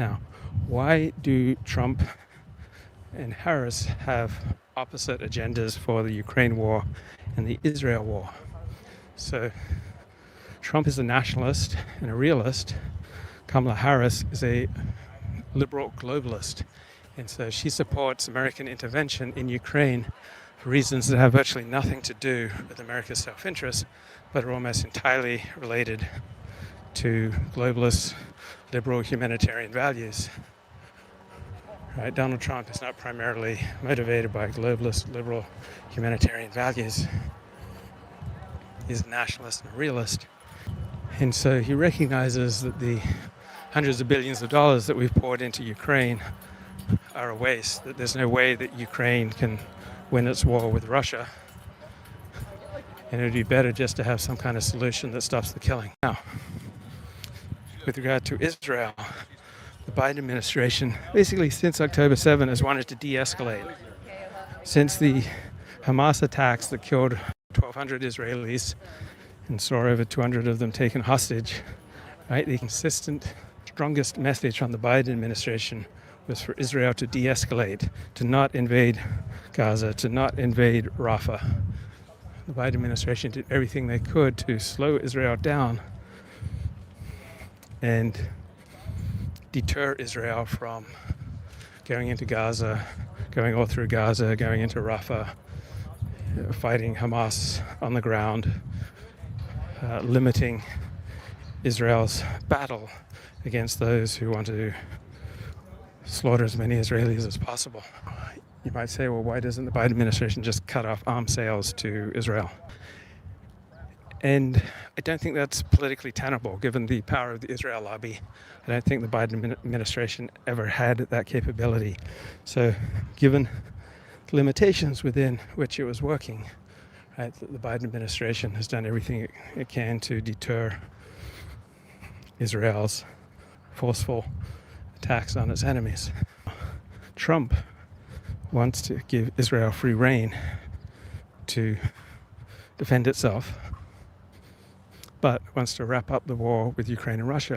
Now, why do Trump and Harris have opposite agendas for the Ukraine war and the Israel war? So, Trump is a nationalist and a realist. Kamala Harris is a liberal globalist. And so she supports American intervention in Ukraine for reasons that have virtually nothing to do with America's self-interest, but are almost entirely related to globalist, liberal, humanitarian values. Right? Donald Trump is not primarily motivated by globalist, liberal, humanitarian values. He's a nationalist and a realist. And so he recognizes that the hundreds of billions of dollars that we've poured into Ukraine are a waste, that there's no way that Ukraine can win its war with Russia. And it would be better just to have some kind of solution that stops the killing. Now, with regard to Israel, the Biden administration, basically since October 7, has wanted to de-escalate. Since the Hamas attacks that killed 1,200 Israelis and saw over 200 of them taken hostage, right? The consistent, strongest message from the Biden administration was for Israel to de-escalate, to not invade Gaza, to not invade Rafah. The Biden administration did everything they could to slow Israel down and deter Israel from going into Gaza, going all through Gaza, going into Rafah, fighting Hamas on the ground, limiting Israel's battle against those who want to slaughter as many Israelis as possible. You might say, well, why doesn't the Biden administration just cut off arms sales to Israel? And I don't think that's politically tenable, given the power of the Israel lobby. I don't think the Biden administration ever had that capability. So given the limitations within which it was working, right, the Biden administration has done everything it can to deter Israel's forceful attacks on its enemies. Trump wants to give Israel free rein to defend itself, but wants to wrap up the war with Ukraine and Russia.